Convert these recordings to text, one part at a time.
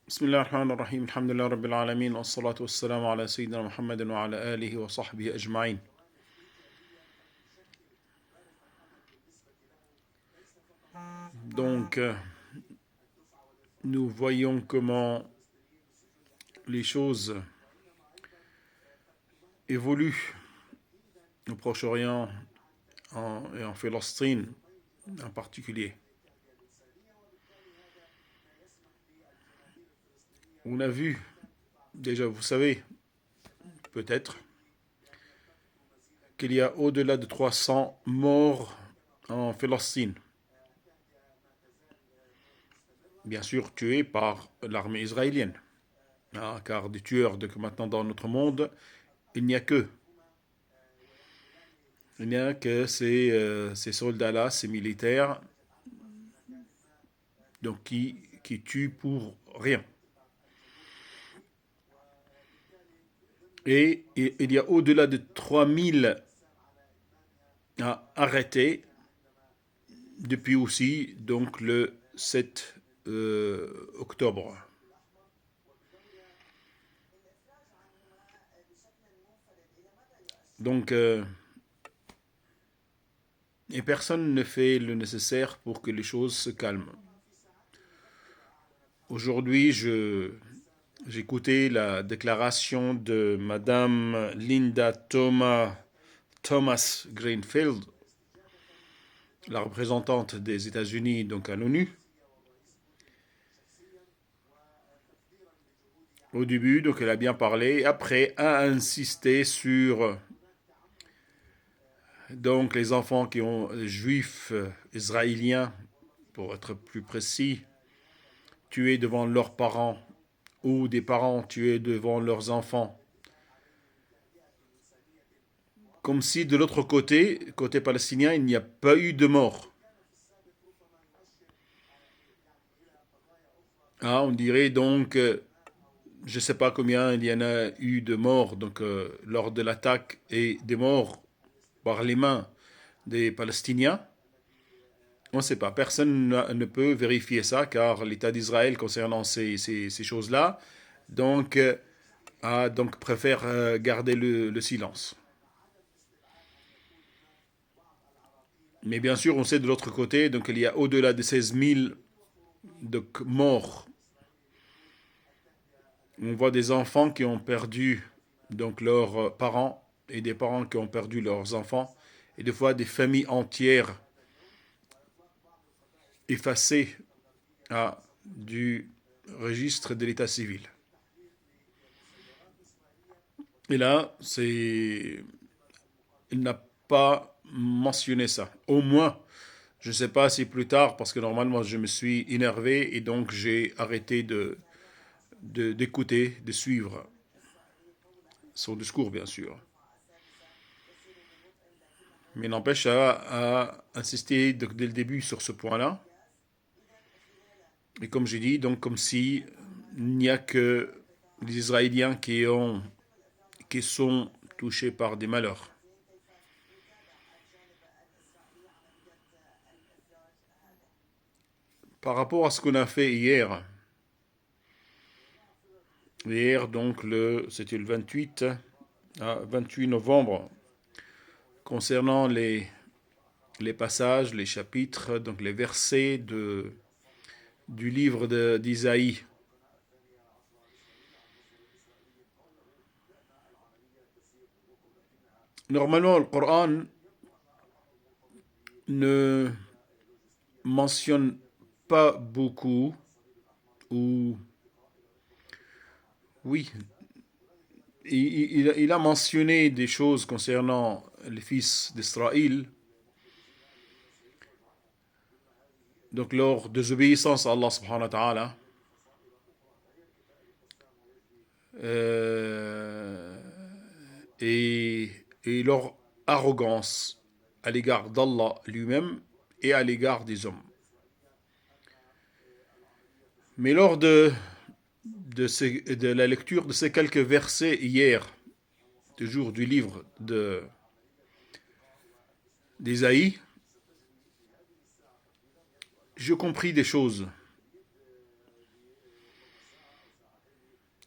بسم الله الرحمن الرحيم الحمد لله رب العالمين والصلاة والسلام على سيدنا محمد وعلى آله وصحبه أجمعين. Donc, nous voyons comment les choses évoluent au Proche-Orient et en Palestine en particulier. On a vu, déjà vous savez peut-être, qu'il y a au-delà de 300 morts en Palestine. Bien sûr tués par l'armée israélienne. Car des tueurs maintenant dans notre monde, il n'y a que. Il n'y a que ces soldats-là, ces militaires, donc qui tuent pour rien. Et il y a au-delà de 3000 arrêtés depuis aussi donc le 7 octobre. Donc, et personne ne fait le nécessaire pour que les choses se calment. Aujourd'hui, j'écoutais la déclaration de Madame Linda Thomas Greenfield, la représentante des États-Unis donc à l'ONU. Au début, donc elle a bien parlé, après a insisté sur donc les enfants qui ont juifs israéliens, pour être plus précis, tués devant leurs parents ou des parents tués devant leurs enfants. Comme si de l'autre côté palestinien, il n'y a pas eu de mort. On dirait donc, je ne sais pas combien il y en a eu de morts donc, lors de l'attaque et des morts par les mains des Palestiniens. On ne sait pas. Personne ne peut vérifier ça car l'État d'Israël concernant ces choses-là donc, donc préfère garder le silence. Mais bien sûr, on sait de l'autre côté, donc il y a au-delà de 16 000 morts. On voit des enfants qui ont perdu donc leurs parents et des parents qui ont perdu leurs enfants et des fois des familles entières effacées du registre de l'état civil. Et là, il n'a pas mentionné ça. Au moins, je ne sais pas si plus tard, parce que normalement je me suis énervé et donc j'ai arrêté d'écouter, de suivre son discours, bien sûr. Mais n'empêche à insister dès le début sur ce point-là. Et comme j'ai dit, donc comme si il n'y a que les Israéliens qui sont touchés par des malheurs. Par rapport à ce qu'on a fait hier, donc c'était le 28 novembre, concernant les passages, les chapitres, donc les versets du livre d'Isaïe. Normalement, le Coran ne mentionne pas beaucoup, ou oui, il a mentionné des choses concernant les fils d'Israël, donc leur désobéissance à Allah subhanahu wa ta'ala, et leur arrogance à l'égard d'Allah lui-même et à l'égard des hommes. Mais lors de la lecture de ces quelques versets hier, toujours du livre d'Ésaïe, je compris des choses.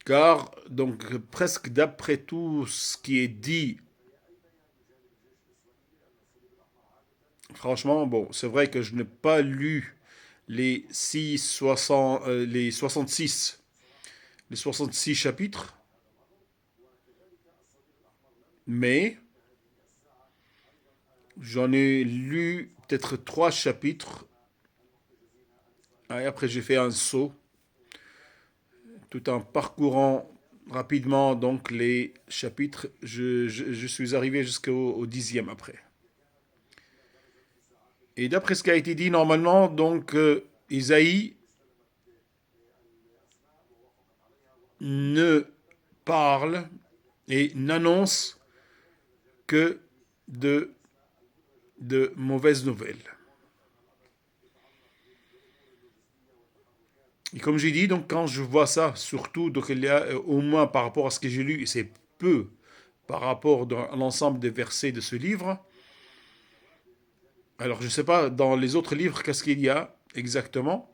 car donc presque d'après tout ce qui est dit, franchement, bon, c'est vrai que je n'ai pas lu les 66 chapitres, mais j'en ai lu peut-être 3 chapitres. Et après, j'ai fait un saut, tout en parcourant rapidement donc les chapitres. Je suis arrivé jusqu'au 10e après. Et d'après ce qui a été dit, normalement, donc, Isaïe ne parle et n'annonce que de, de mauvaises nouvelles. Et comme j'ai dit, donc quand je vois ça, surtout, donc il y a au moins par rapport à ce que j'ai lu, et c'est peu par rapport à l'ensemble des versets de ce livre. Alors je ne sais pas dans les autres livres qu'est-ce qu'il y a exactement,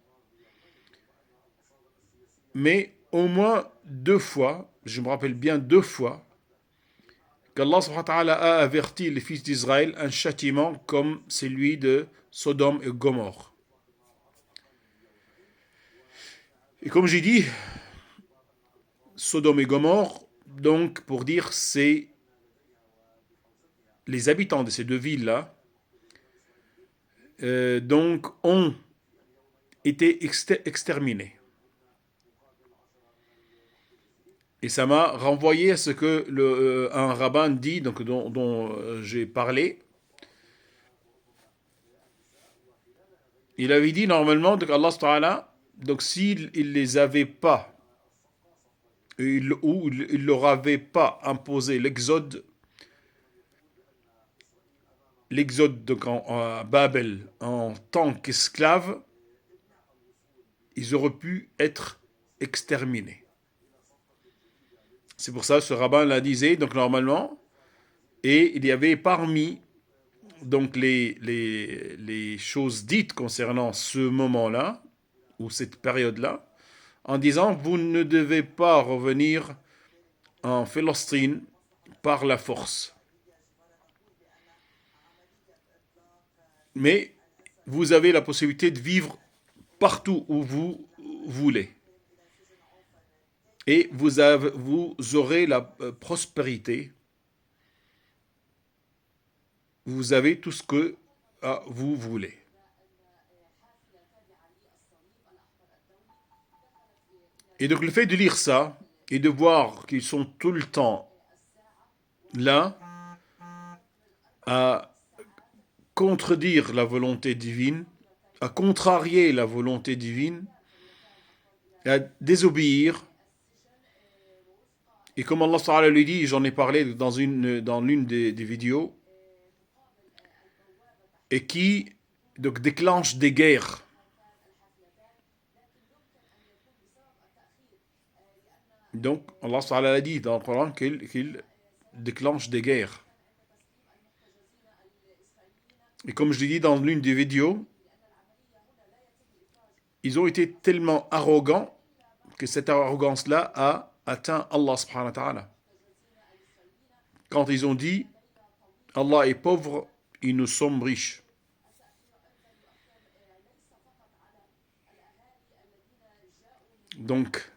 mais au moins 2 fois, je me rappelle bien 2 fois, qu'Allah subhanahu wa ta'ala a averti les fils d'Israël un châtiment comme celui de Sodome et Gomorre. Et comme j'ai dit, Sodome et Gomorre, donc pour dire, c'est les habitants de ces 2 villes-là, donc ont été exterminés. Et ça m'a renvoyé à ce que un rabbin dit, donc dont j'ai parlé. Il avait dit normalement, donc Allah Ta'ala, donc s'il ne les avait pas, ou il leur avait pas imposé l'exode donc à Babel en tant qu'esclaves, ils auraient pu être exterminés. C'est pour ça que ce rabbin la disait, donc normalement, et il y avait parmi donc les choses dites concernant ce moment-là, ou cette période-là, en disant, vous ne devez pas revenir en Palestine par la force. Mais vous avez la possibilité de vivre partout où vous voulez. Et vous aurez la prospérité. Vous avez tout ce que vous voulez. Et donc le fait de lire ça et de voir qu'ils sont tout le temps là à contredire la volonté divine, à contrarier la volonté divine, et à désobéir. Et comme Allah Ta'ala lui dit, j'en ai parlé dans l'une des vidéos, et qui donc déclenche des guerres. Donc Allah Ta'ala a dit dans le Coran qu'il déclenche des guerres. Et comme je l'ai dit dans l'une des vidéos, ils ont été tellement arrogants que cette arrogance-là a atteint Allah subhanahu wa ta'ala. Quand ils ont dit, Allah est pauvre et nous sommes riches. Donc,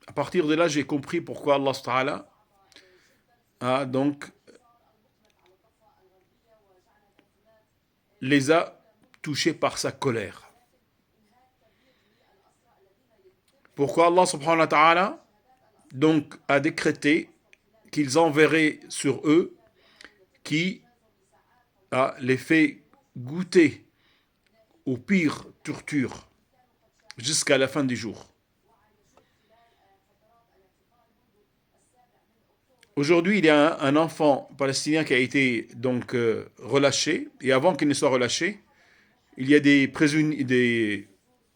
à partir de là, j'ai compris pourquoi Allah subhanahu wa ta'ala a donc les a touchés par sa colère. Pourquoi Allah subhanahu wa ta'ala donc a décrété qu'ils enverraient sur eux qui les fait goûter aux pires tortures jusqu'à la fin des jours. Aujourd'hui, il y a un enfant palestinien qui a été donc relâché, et avant qu'il ne soit relâché, il y a des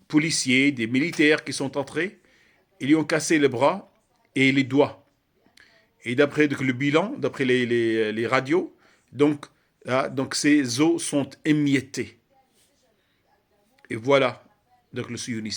policiers, des militaires qui sont entrés, ils lui ont cassé les bras et les doigts. Et d'après le bilan, d'après les radios, donc ses os sont émiettés. Et voilà donc le sionisme.